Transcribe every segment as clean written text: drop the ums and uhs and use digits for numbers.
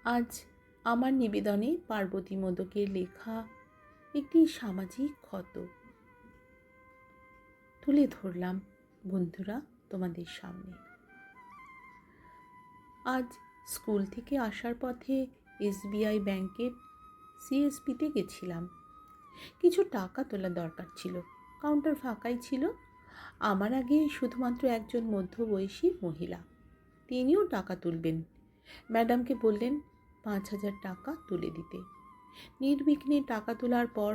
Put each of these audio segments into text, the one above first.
আজ আমার নিবেদনে পার্বতী মোদকের লেখা একটি সামাজিক ক্ষত তুলে ধরলাম বন্ধুরা তোমাদের সামনে। আজ স্কুল থেকে আসার পথে SBI ব্যাংকের CSPতে গেছিলাম। কিছু টাকা তোলা দরকার ছিল, কাউন্টার ফাঁকাই ছিল। আমার আগে শুধুমাত্র একজন মধ্যবয়সী মহিলা, তিনিও টাকা তুলবেন। ম্যাডামকে বললেন 5,000 টাকা তুলে দিতে। নির্বিঘ্নে টাকা তোলার পর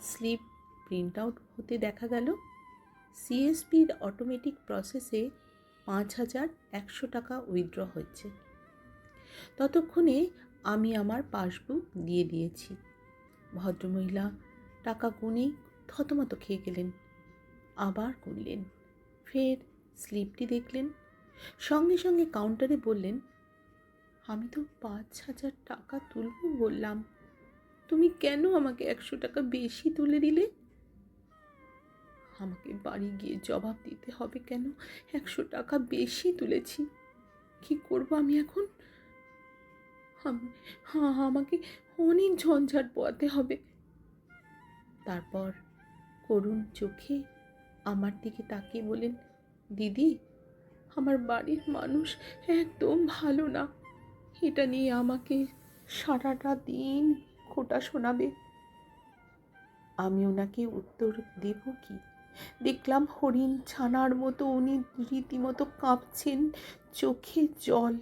স্লিপ প্রিন্ট আউট হতে দেখা গেল CSPর অটোমেটিক প্রসেসে 5,100 টাকা উইথড্র হচ্ছে। ততক্ষণে আমি আমার পাসবুক দিয়ে দিয়েছি। ভদ্রমহিলা টাকা গুনেই থতমত খেয়ে গেলেন, আবার গুনলেন, ফের স্লিপটি দেখলেন, সঙ্গে সঙ্গে কাউন্টারে বললেন, আমি তো 5,000 টাকা তুলব বললাম, তুমি কেন আমাকে 100 টাকা বেশি তুলে দিলে? আমাকে বাড়ি গিয়ে জবাব দিতে হবে কেন 100 টাকা বেশি তুলেছি। কি করব আমি এখন? আমাকে অনেক ঝঞ্ঝাট পোহাতে হবে। তারপর করুণ চোখে আমার দিকে তাকিয়ে বলেন, দিদি, আমার বাড়ির মানুষ একদম ভালো না। এটা নিয়ে আমাকে সারাটা দিন খোটা শোনাবে। আমি ওনাকে উত্তর দেব কি? দেখলাম হরিণ ছানার মতো উনি রীতিমতো কাঁপছেন, চোখে জল।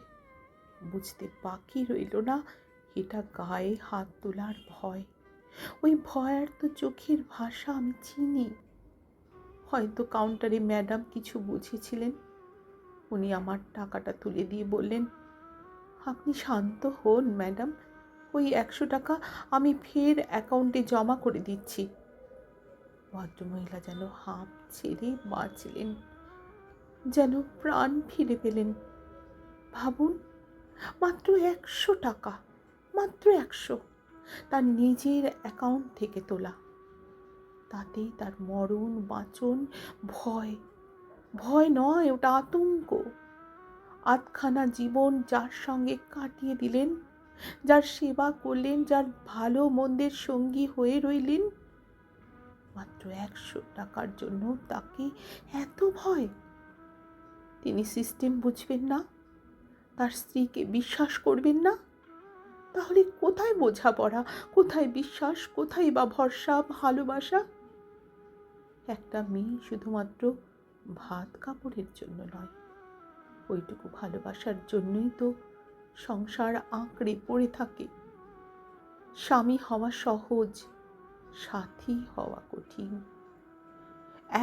বুঝতে বাকি রইল না এটা গায়ে হাত তোলার ভয়। ওই ভয়ার তো চোখের ভাষা আমি চিনি। হয়তো কাউন্টারে ম্যাডাম কিছু বুঝেছিলেন। উনি আমার টাকাটা তুলে দিয়ে বললেন, আপনি শান্ত হন ম্যাডাম, ওই 100 টাকা আমি ফের অ্যাকাউন্টে জমা করে দিচ্ছি। ভদ্রমহিলা যেন হাঁপ ছেড়ে বাঁচলেন, যেন প্রাণ ফিরে পেলেন। ভাবুন, মাত্র 100 টাকা, মাত্র 100, তার নিজের অ্যাকাউন্ট থেকে তোলা। তাতেই তার মরণ বাঁচন ভয়, ভয় নয়, ওটা আতঙ্ক। আধখানা জীবন যার সঙ্গে কাটিয়ে দিলেন, যার সেবা করলেন, যার ভালো মন্দের সঙ্গী হয়ে রইলেন, মাত্র 100 টাকার জন্য তাকে এত ভয়। তিনি সিস্টেম বুঝবেন না, তার স্ত্রীকে বিশ্বাস করবেন না। তাহলে কোথায় বোঝাপড়া, কোথায় বিশ্বাস, কোথায় বা ভরসা, ভালোবাসা? একটা মেয়ে শুধুমাত্র ভাত কাপড়ের জন্য নয়, ওইটুকু ভালোবাসার জন্যই তো সংসার আঁকড়ে পড়ে থাকে। স্বামী হওয়া সহজ, সাথী হওয়া কঠিন।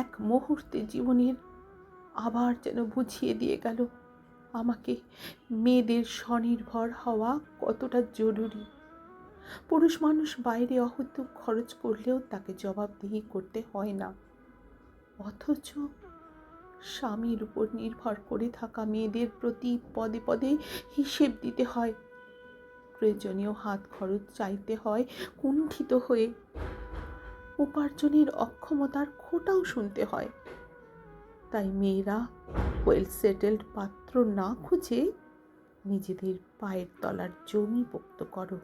এক মুহূর্তে জীবনের আবার যেন বুঝিয়ে দিয়ে গেল আমাকে মেয়েদের স্বনির্ভর হওয়া কতটা জরুরি। পুরুষ মানুষ বাইরে অহেতুক খরচ করলেও তাকে জবাবদিহি করতে হয় না, অথচ স্বামীর উপর নির্ভর করে থাকা মেয়েদের প্রতি পদে পদে হিসেব দিতে হয়। প্রয়োজনীয় হাত খরচ চাইতে হয় কুণ্ঠিত হয়ে। উপার্জনের অক্ষমতার খোঁটাও শুনতে হয়। তাই মেয়েরা ওয়েল সেটেলড পাত্র না খুঁজে নিজেদের পায়ের তলার জমি পোক্ত করো।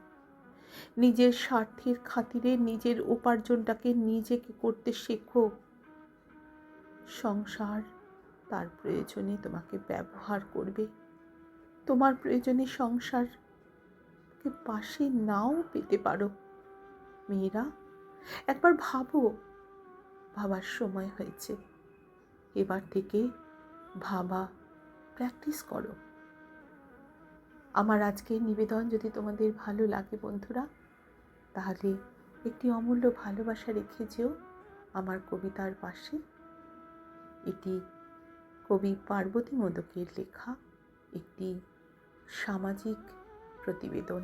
নিজের স্বার্থের খাতিরে নিজের উপার্জনটাকে নিজেকে করতে শেখো। সংসার তার প্রয়োজনে তোমাকে ব্যবহার করবে। তোমার প্রয়োজনে সংসারকে পাশে নাও পেতে পারো। মেয়েরা, একবার ভাবো, ভাবার সময় হয়েছে। এবার থেকে ভাবা প্র্যাকটিস করো। আমার আজকের নিবেদন যদি তোমাদের ভালো লাগে বন্ধুরা, তাহলে একটি অমূল্য ভালোবাসা রেখে যেও আমার কবিতার পাশে। এটি কবি পার্বতী মোদকের লেখা একটি সামাজিক প্রতিবেদন।